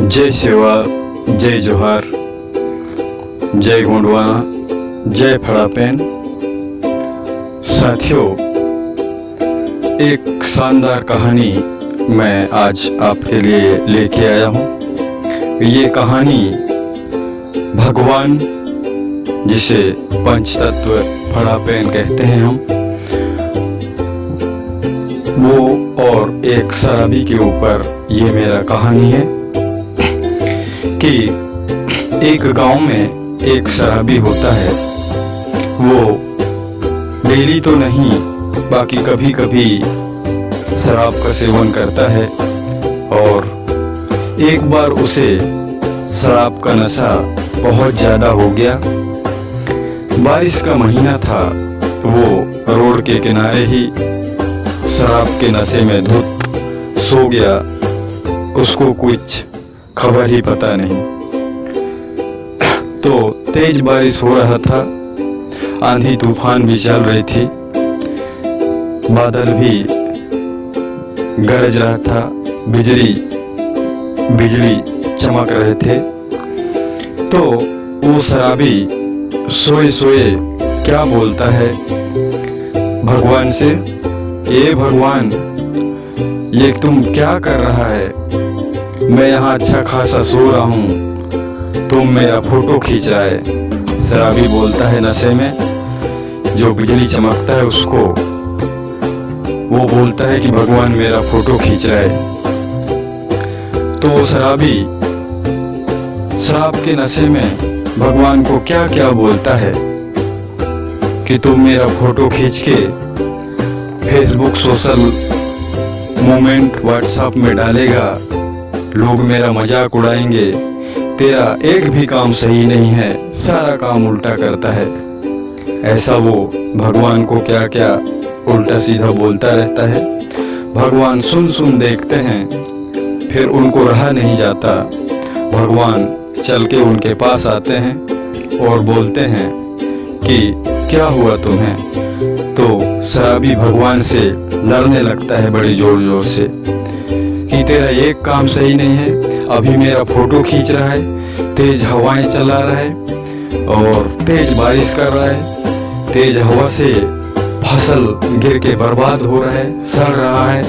जय सेवा, जय जोहार, जय गोंडवाना, जय फड़ापेन। साथियों, एक शानदार कहानी मैं आज आपके लिए लेके आया हूँ। ये कहानी भगवान, जिसे पंचतत्व फड़ापेन कहते हैं हम, वो और एक शराबी के ऊपर ये मेरा कहानी है कि एक गांव में एक शराबी होता है। वो डेली तो नहीं, बाकी कभी कभी शराब का सेवन करता है और एक बार उसे शराब का नशा बहुत ज़्यादा हो गया। बारिश का महीना था, वो रोड के किनारे ही शराब के नशे में धुत सो गया। उसको कुछ खबर ही पता नहीं। तो तेज बारिश हो रहा था, आंधी तूफान भी चल रही थी, बादल भी गरज रहा था, बिजली चमक रहे थे। तो वो शराबी सोए सोए क्या बोलता है भगवान से, ये भगवान, ये तुम क्या कर रहा है? मैं यहाँ अच्छा खासा सो रहा हूँ, तुम मेरा फोटो खींच रहा है। शराबी बोलता है नशे में, जो बिजली चमकता है उसको, वो बोलता है कि भगवान मेरा फोटो खींच रहा है। तो शराबी शराब के नशे में भगवान को क्या क्या बोलता है कि तुम मेरा फोटो खींच के फेसबुक, सोशल मोमेंट, व्हाट्सएप में डालेगा, लोग मेरा मजाक उड़ाएंगे, तेरा एक भी काम सही नहीं है, सारा काम उल्टा करता है। ऐसा वो भगवान को क्या क्या उल्टा सीधा बोलता रहता है। भगवान सुन देखते हैं, फिर उनको रहा नहीं जाता। भगवान चल के उनके पास आते हैं और बोलते हैं कि क्या हुआ तुम्हें? तो शराबी भगवान से लड़ने लगता है बड़ी जोर जोर से कि तेरा एक काम सही नहीं है, अभी मेरा फोटो खींच रहा है, तेज हवाएं चला रहा है और तेज बारिश कर रहा है, तेज हवा से फसल गिर के बर्बाद हो रहा है, सड़ रहा है,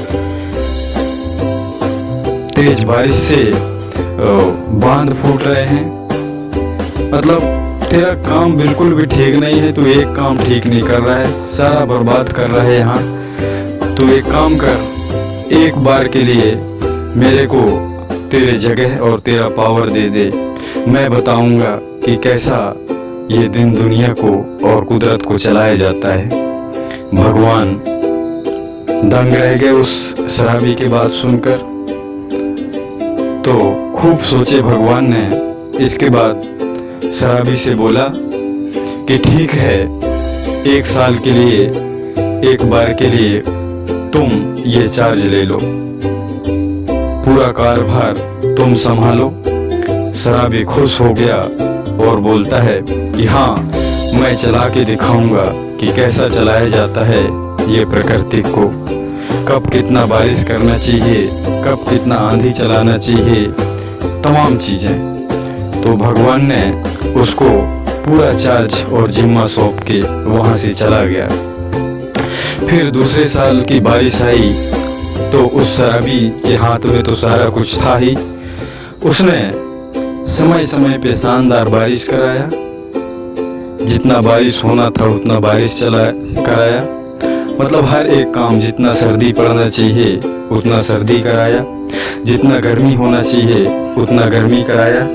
तेज बारिश से बांध फूट रहे हैं। मतलब तेरा काम बिल्कुल भी ठीक नहीं है, तू एक काम ठीक नहीं कर रहा है, सारा बर्बाद कर रहा है यहाँ। तू एक काम कर, एक बार के लिए मेरे को तेरे जगह और तेरा पावर दे दे, मैं बताऊंगा कि कैसा ये दिन दुनिया को और कुदरत को चलाया जाता है। भगवान दंग रह गए उस शराबी की बात सुनकर। तो खूब सोचे भगवान ने। इसके बाद शराबी से बोला कि ठीक है, एक साल के लिए, एक बार के लिए तुम ये चार्ज ले लो, पूरा कारभार तुम संभालो। शराबी खुश हो गया और बोलता है कि हाँ, मैं चला के दिखाऊंगा कि कैसा चलाया जाता है ये प्रकृति को, कब कितना बारिश करना चाहिए, कब कितना आंधी चलाना चाहिए, तमाम चीजें। तो भगवान ने उसको पूरा चार्ज और जिम्मा सौंप के वहां से चला गया। फिर दूसरे साल की बारिश आई तो उस शराबी के हाथ में तो सारा कुछ था ही। उसने समय समय पे शानदार बारिश कराया, जितना बारिश होना था उतना बारिश कराया। मतलब हर एक काम, जितना सर्दी पड़ना चाहिए उतना सर्दी कराया, जितना गर्मी होना चाहिए उतना गर्मी कराया।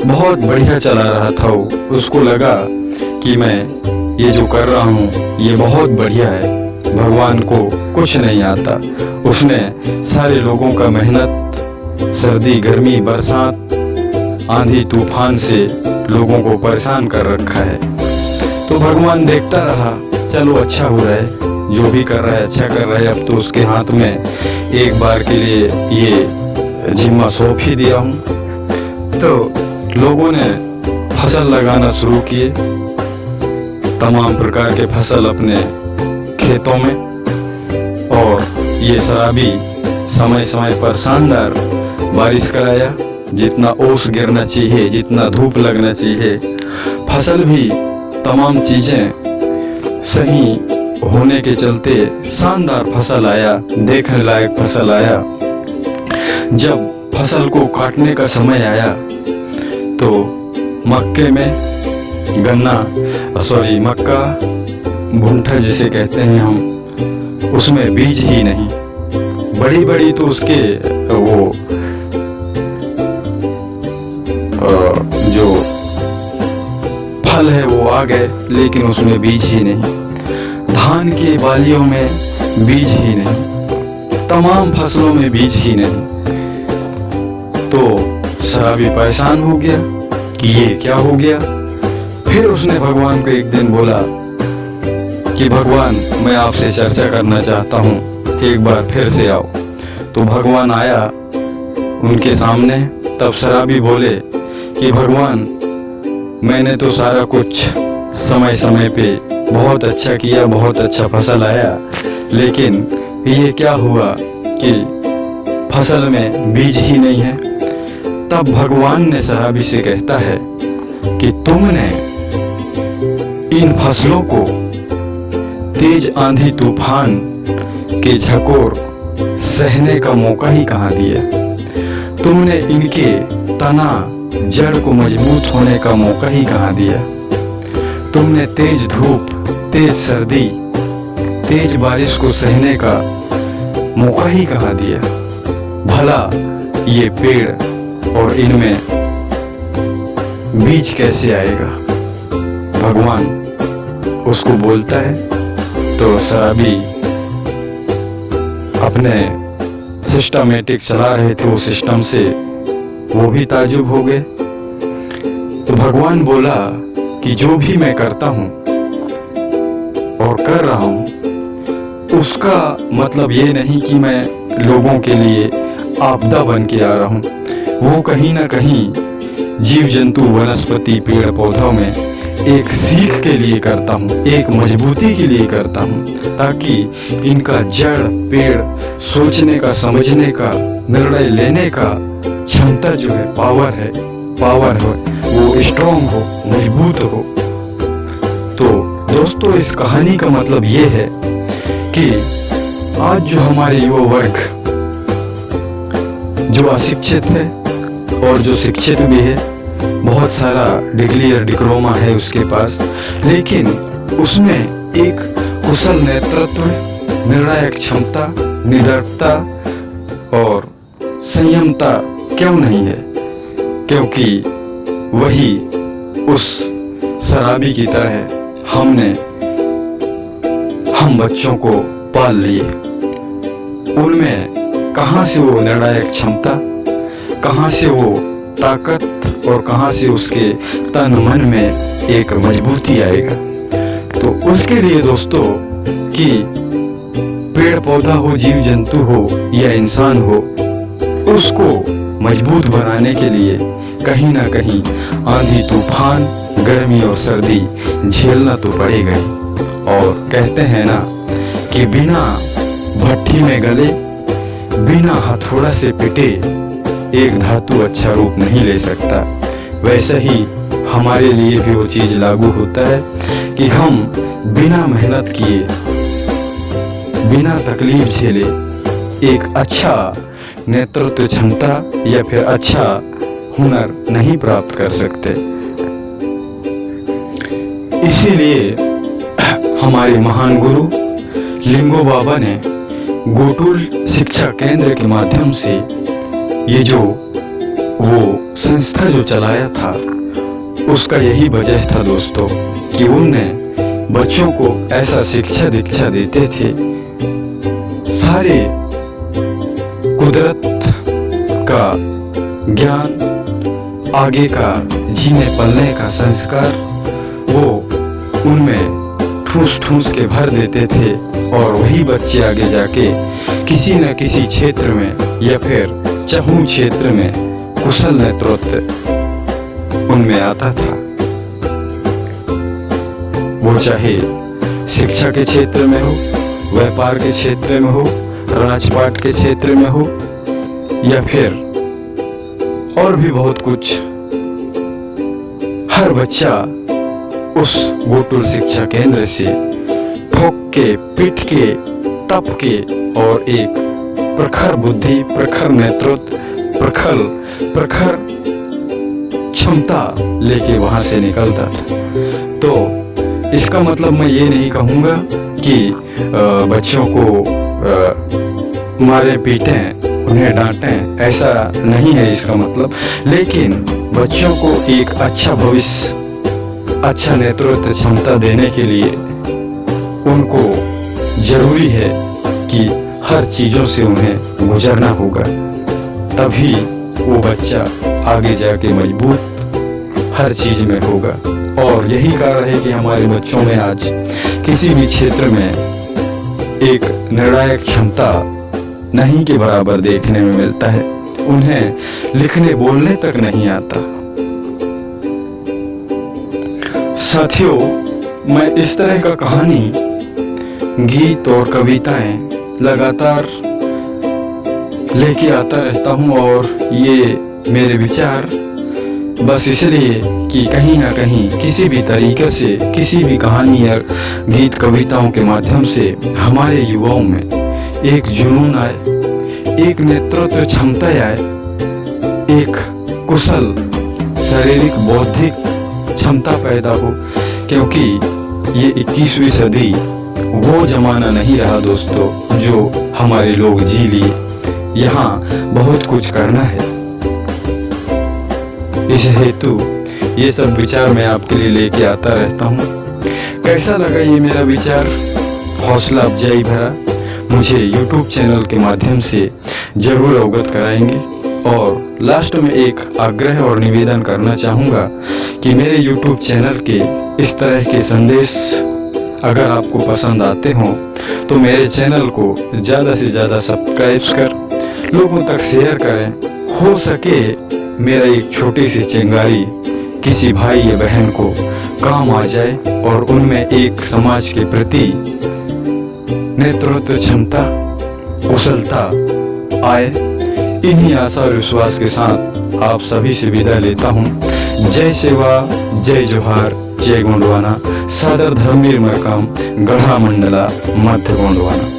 बहुत बढ़िया चला रहा था वो। उसको लगा कि मैं ये जो कर रहा हूँ ये बहुत बढ़िया है, भगवान को कुछ नहीं आता। उसने सारे लोगों का मेहनत, सर्दी, गर्मी, बरसात, आंधी तूफान से लोगों को परेशान कर रखा है। तो भगवान देखता रहा, चलो अच्छा हो रहा है, जो भी कर रहा है अच्छा कर रहा है, अब तो उसके हाथ में एक बार के लिए ये जिम्मा सौंप ही दिया हूँ। तो लोगों ने फसल लगाना शुरू किए, तमाम प्रकार के फसल अपने खेतों में, और ये शराबी समय समय पर शानदार बारिश कराया जितना ओस गिरना चाहिए, जितना धूप लगना चाहिए, फसल भी तमाम चीजें सही होने के चलते शानदार फसल आया, देखने लायक फसल आया। जब फसल को काटने का समय आया तो मक्के में मक्का भुट्टा जिसे कहते हैं हम, उसमें बीज ही नहीं। बड़ी बड़ी तो उसके वो जो फल है वो आ गए, लेकिन उसमें बीज ही नहीं। धान की बालियों में बीज ही नहीं, तमाम फसलों में बीज ही नहीं। तो शराबी परेशान हो गया कि ये क्या हो गया। फिर उसने भगवान को एक दिन बोला कि भगवान, मैं आपसे चर्चा करना चाहता हूँ, एक बार फिर से आओ। तो भगवान आया उनके सामने। तब शराबी बोले कि भगवान, मैंने तो सारा कुछ समय समय पे बहुत अच्छा किया, बहुत अच्छा फसल आया, लेकिन ये क्या हुआ कि फसल में बीज ही नहीं है। तब भगवान ने शराबी से कहता है कि तुमने इन फसलों को तेज आंधी तूफान के झकोर सहने का मौका ही कहाँ दिया। तुमने इनके तना जड़ को मजबूत होने का मौका ही कहाँ दिया। तुमने तेज धूप, तेज सर्दी, तेज बारिश को सहने का मौका ही कहाँ दिया। भला ये पेड़ और इनमें बीज कैसे आएगा। भगवान उसको बोलता है। तो शराबी अपने सिस्टमेटिक चला रहे थे वो सिस्टम से, वो भी ताजुब हो गए। तो भगवान बोला कि जो भी मैं करता हूं और कर रहा हूं, उसका मतलब ये नहीं कि मैं लोगों के लिए आपदा बन के आ रहा हूं। वो कहीं ना कहीं जीव जंतु, वनस्पति, पेड़ पौधों में एक सीख के लिए करता हूँ, एक मजबूती के लिए करता हूँ, ताकि इनका जड़, पेड़ सोचने का, समझने का, निर्णय लेने का क्षमता जो है, पावर हो, वो स्ट्रॉन्ग हो, मजबूत हो। तो दोस्तों, इस कहानी का मतलब ये है कि आज जो हमारे युवा वर्ग जो अशिक्षित है और जो शिक्षित भी है, बहुत सारा डिग्री और डिप्लोमा है उसके पास, लेकिन उसमें एक कुशल नेतृत्व, निर्णायक क्षमता, निडरता और संयमता क्यों नहीं है? क्योंकि वही उस शराबी की तरह हम बच्चों को पाल लिए। उनमें कहाँ से वो निर्णायक क्षमता, कहाँ से वो ताकत और कहाँ से उसके तन मन में एक मजबूती आएगा। तो उसके लिए दोस्तों, कि पेड़ पौधा हो, जीव जंतु हो या इंसान हो, उसको मजबूत बनाने के लिए कहीं ना कहीं आंधी तूफान, गर्मी और सर्दी झेलना तो पड़ेगा ही। और कहते हैं ना कि बिना भट्ठी में गले, बिना हथौड़ा से पिटे एक धातु अच्छा रूप नहीं ले सकता। वैसे ही हमारे लिए भी वो चीज लागू होता है कि हम बिना मेहनत किए, बिना तकलीफ झेले एक अच्छा नेतृत्व क्षमता या फिर अच्छा हुनर नहीं प्राप्त कर सकते। इसीलिए हमारे महान गुरु लिंगो बाबा ने गोटुल शिक्षा केंद्र के माध्यम से ये जो वो संस्था जो चलाया था, उसका यही वजह था दोस्तों, कि उनने बच्चों को ऐसा शिक्षा दीक्षा देते थे, सारे कुदरत का ज्ञान, आगे का जीने पलने का संस्कार वो उनमें ठूस ठूस के भर देते थे। और वही बच्चे आगे जाके किसी न किसी क्षेत्र में या फिर चहुं क्षेत्र में कुशल नेतृत्व उनमें आता था। वो चाहे शिक्षा के क्षेत्र में हो, व्यापार के क्षेत्र में हो, राजपाट के क्षेत्र में हो या फिर और भी बहुत कुछ। हर बच्चा उस गुरुकुल शिक्षा केंद्र से ठोक के, पीट के, तप के और एक प्रखर बुद्धि, प्रखर नेतृत्व, प्रखर क्षमता लेके वहां से निकलता था। तो इसका मतलब मैं ये नहीं कहूँगा कि बच्चों को मारे पीटें, उन्हें डांटें, ऐसा नहीं है इसका मतलब। लेकिन बच्चों को एक अच्छा भविष्य, अच्छा नेतृत्व क्षमता देने के लिए उनको जरूरी है कि हर चीजों से उन्हें गुजरना होगा, तभी वो बच्चा आगे जाके मजबूत हर चीज में होगा। और यही कारण है कि हमारे बच्चों में आज किसी भी क्षेत्र में एक निर्णायक क्षमता नहीं के बराबर देखने में मिलता है। उन्हें लिखने बोलने तक नहीं आता। साथियों, मैं इस तरह का कहानी, गीत और कविताएं लगातार लेके आता रहता हूं, और ये मेरे विचार बस इसलिए कि कहीं ना कहीं किसी भी तरीके से, किसी भी कहानी या गीत कविताओं के माध्यम से हमारे युवाओं में एक जुनून आए, एक नेतृत्व क्षमता आए, एक कुशल शारीरिक बौद्धिक क्षमता पैदा हो। क्योंकि ये 21वीं सदी वो जमाना नहीं रहा दोस्तों जो हमारे लोग जी लिए। यहाँ बहुत कुछ करना है। इस हेतु ये सब विचार मैं आपके लिए लेके आता रहता हूँ। कैसा लगा ये मेरा विचार? हौसला अफजाई भरा मुझे YouTube चैनल के माध्यम से जरूर अवगत कराएंगे। और लास्ट में एक आग्रह और निवेदन करना चाहूँगा कि मेरे YouTube चैनल के इस तरह के संदेश अगर आपको पसंद आते हों तो मेरे चैनल को ज़्यादा से ज़्यादा सब्सक्राइब कर लोगों तक शेयर करें। हो सके मेरा एक छोटी सी चिंगारी किसी भाई या बहन को काम आ जाए और उनमें एक समाज के प्रति नेतृत्व क्षमता, कुशलता आए। इन्हीं आशा और विश्वास के साथ आप सभी से विदा लेता हूँ। जय सेवा, जय जोहार, जय गोंडवाना। सादर धर्मवीर मरकाम, गढ़ा मंडला, मध्य गोंडवाना।